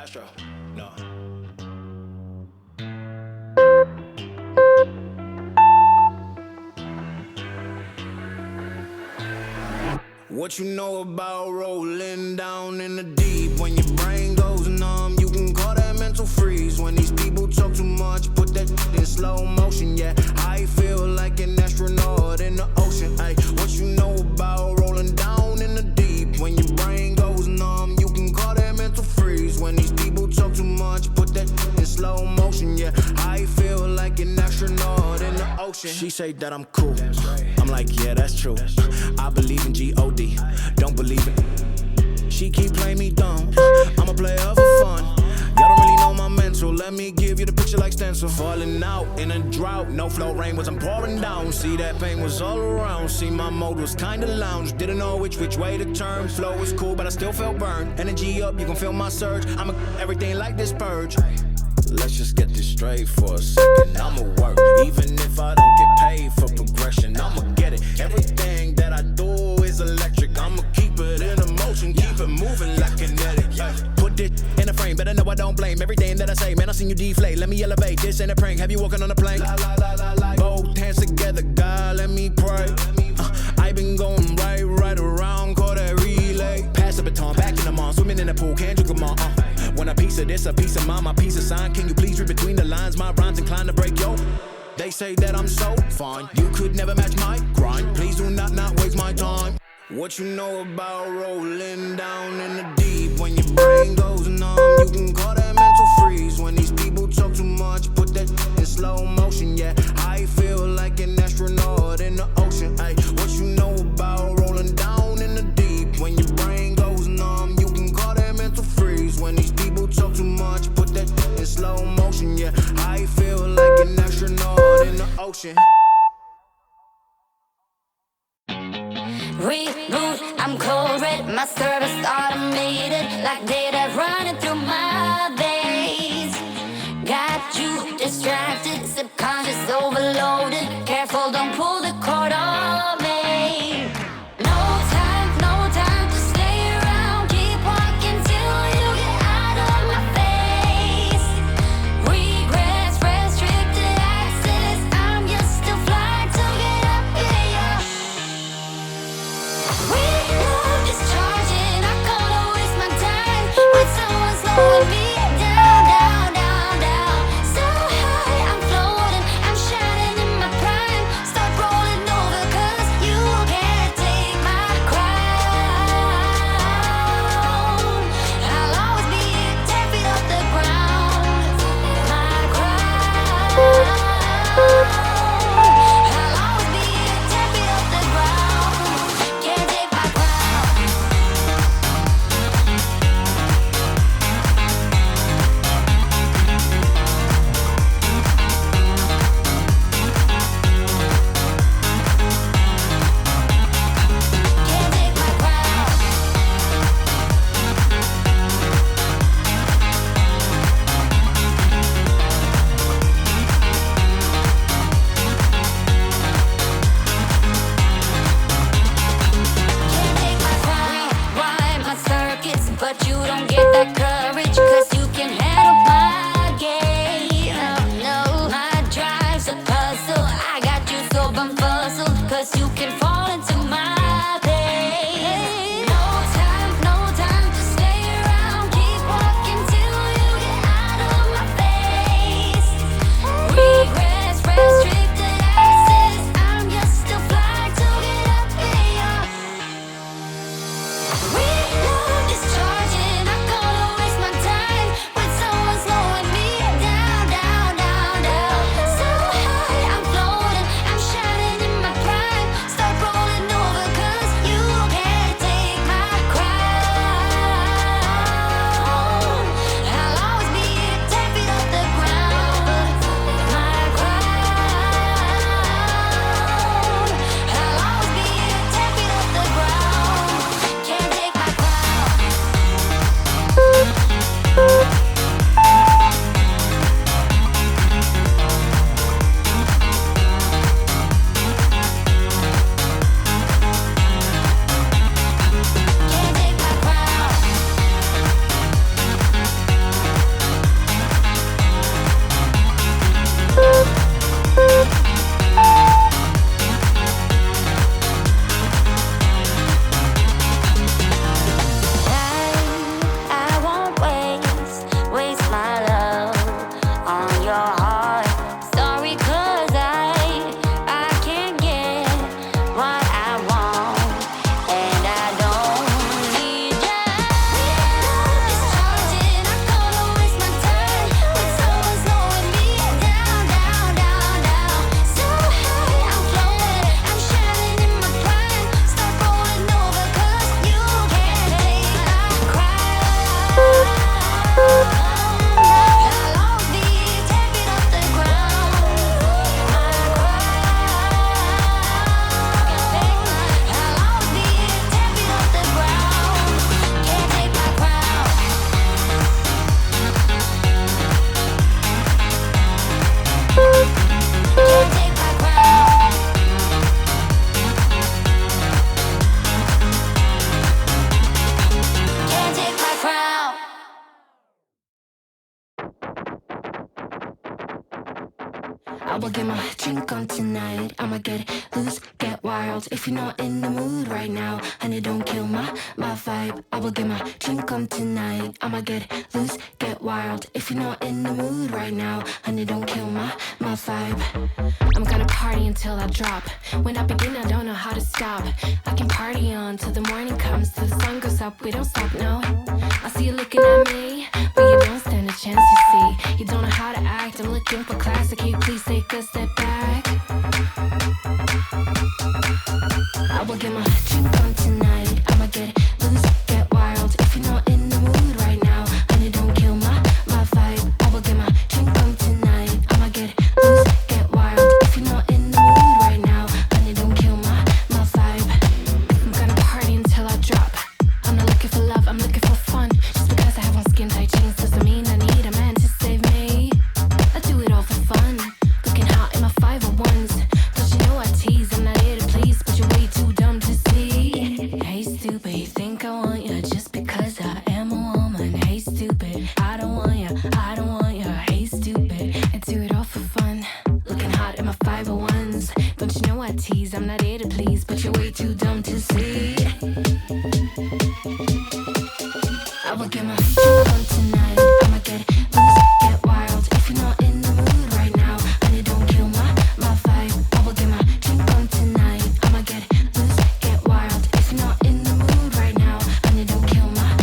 Astro, no. What you know about rolling down in the deep? When your brain goes numb, you can call that mental freeze. When these people talk too much, put that in slow motion, yeah. I feel like an astronaut in the ocean, ay. What you know about rolling down in the deep? When your brain goes numb, you can call that mental freeze. When these people talk too much, put that in slow motion, yeah. I feel like an astronaut in the ocean. She say that I'm cool, I'm like, yeah, that's true. I believe in G-O-D, don't believe it. She keep playing me dumb, I'm a player for fun. Y'all don't really know my mental, let me give you the picture like stencil. Falling out in a drought, no flow, rain wasn't pouring down. See, that pain was all around, see, my mode was kinda lounge. Didn't know which way to turn, flow was cool, but I still felt burned. Energy up, you can feel my surge, I'm everything like this purge. Let's just get this straight for a second, I'ma work. Even if I don't get paid for progression, I'ma get it. Everything that I do is electric, I'ma keep it in a motion, keep it moving like kinetic. Put it in a frame, better know I don't blame everything that I say. Man, I seen you deflate, let me elevate, this ain't a prank. Have you walking on a plane? Both hands together, God, let me pray. I been going right around, call that relay. Pass the baton, back in the mall, swimming in the pool, can't drink them all. When a piece of this, a piece of mine, my piece of sign. Can you please read between the lines? My rhymes inclined to break yo. They say that I'm so fine, you could never match my grind. Please do not waste my time. What you know about rolling down in the deep? When your brain goes numb, you can call that mental freeze. When these people talk too much, put that in slow motion, yeah. I feel like an astronaut in the ocean, ay. What you know about rolling down in the deep? When your brain goes numb, you can call that mental freeze. When these people talk too much, put that in slow motion, yeah. I feel like an astronaut in the ocean. Reboot, I'm cold red, my service automated, like data running through my veins. Got you distracted, subconscious overloaded. Careful, don't pull the cord on me. No time to stay around. Keep walking till you get out of my face. Regrets, restricted access. I'm just too fly to get up here. We love discharging. I gonna waste my time with someone slowing me down. So high, I'm floating. will get my drink on tonight. I'ma get loose, get wild. If you're not in the mood right now, honey, don't kill my vibe. I will get my drink on tonight. I'ma get loose, get wild. If you're not in the mood right now, honey, don't kill my vibe. I'm gonna party until I drop. When I begin, I don't know how to stop. I can party on till the morning comes, till the sun goes up. We don't stop, no. I see you looking at me, but you don't stand a chance, you see. You don't know how to act. I'm looking for classic. Can you please take a step back? I will get my drink on tonight. I'ma get loose, get wild. If you're not in the mood right now, honey, don't kill my vibe. I will get my drink on tonight. I'ma get loose, get wild. If you're not in the mood right now, honey, don't kill my vibe. I'm gonna party until I drop. I'm not looking for love, I'm looking for fun. Just because I have on skin tight jeans doesn't mean I need a man to save me. I do it all for fun. Looking hot in my 501s. Don't you know I tease? I'm not here to please, but you're way too dumb to see. Hey stupid, you think I want you just because I am a woman. Hey stupid, I don't want you, I don't want you. Hey stupid, I do it all for fun. Looking hot in my 501s. Don't you know I tease? I'm not here to please, but you're way too dumb to see. I will get my drink on tonight. I'ma get loose, get wild. If you're not in the mood right now, honey, don't kill my vibe. I will get my drink on tonight. I'ma get loose, get wild. If you're not in the mood right now, honey, don't kill my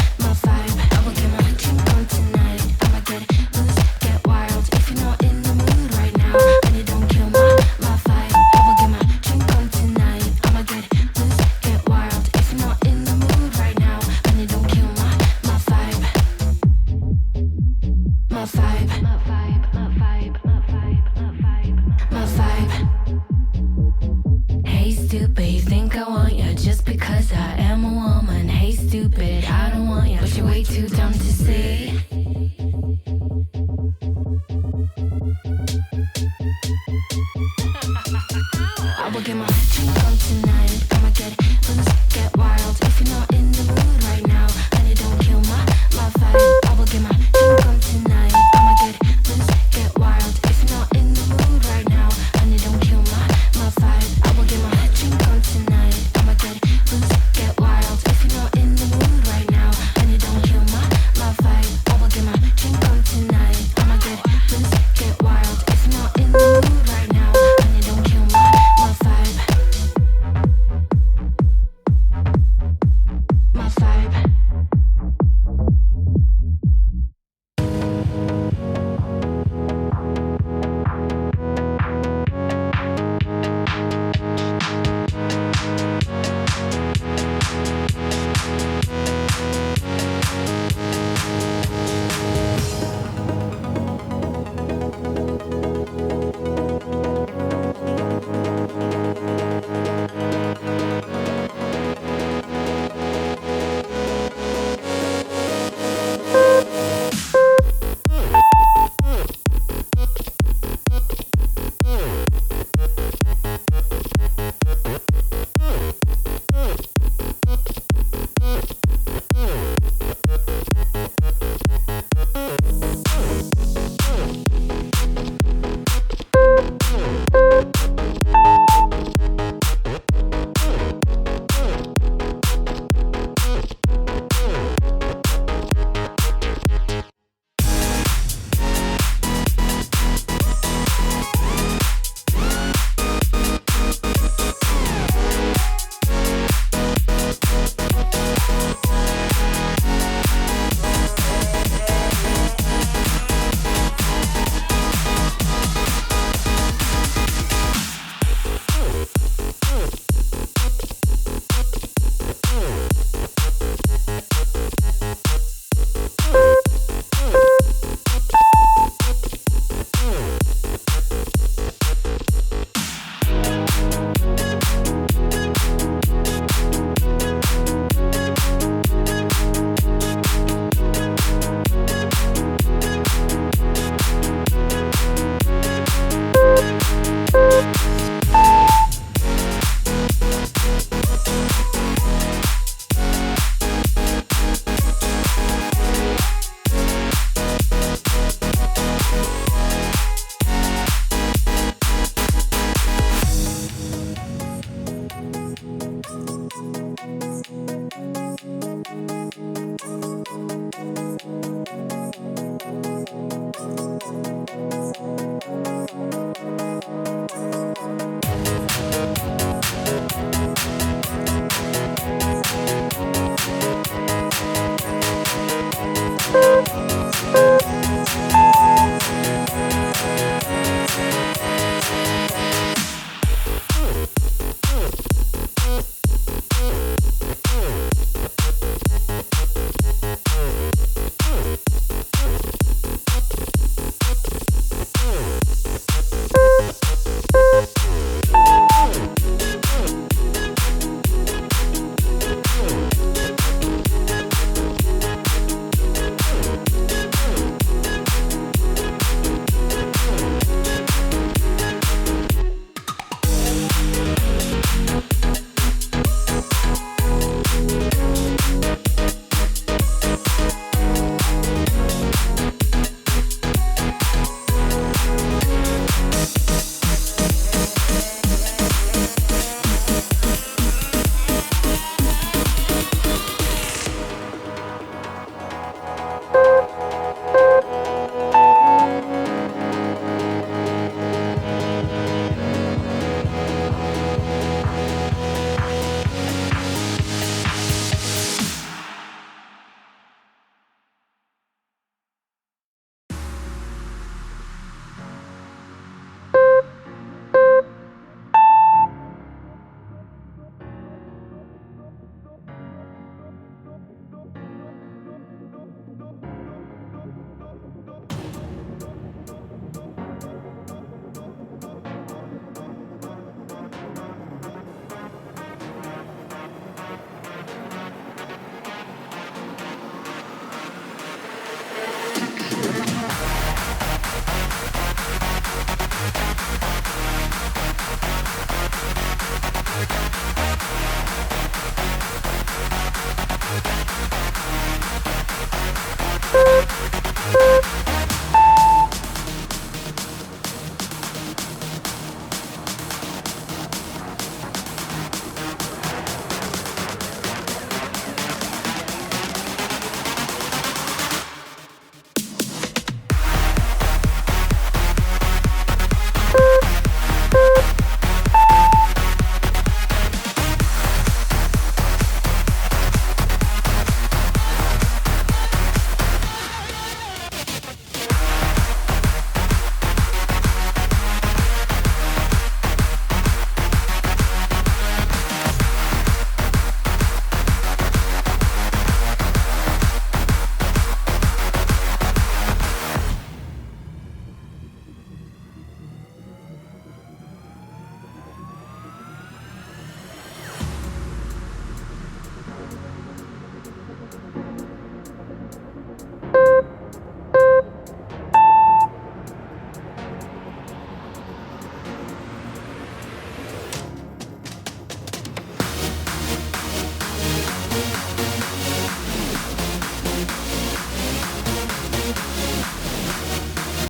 vibe. I will get my drink on tonight. I'ma get loose, get wild. If you're not in the mood right now, honey, don't kill my vibe. I will get my drink on tonight. I'ma get loose, get wild. If you're not in the mood right now, honey, don't kill my vibe. My vibe. My vibe. My vibe. My vibe. My vibe. My vibe. Hey stupid, you think I want you just because I am a woman. Hey stupid, I don't want you, but you're way too dumb to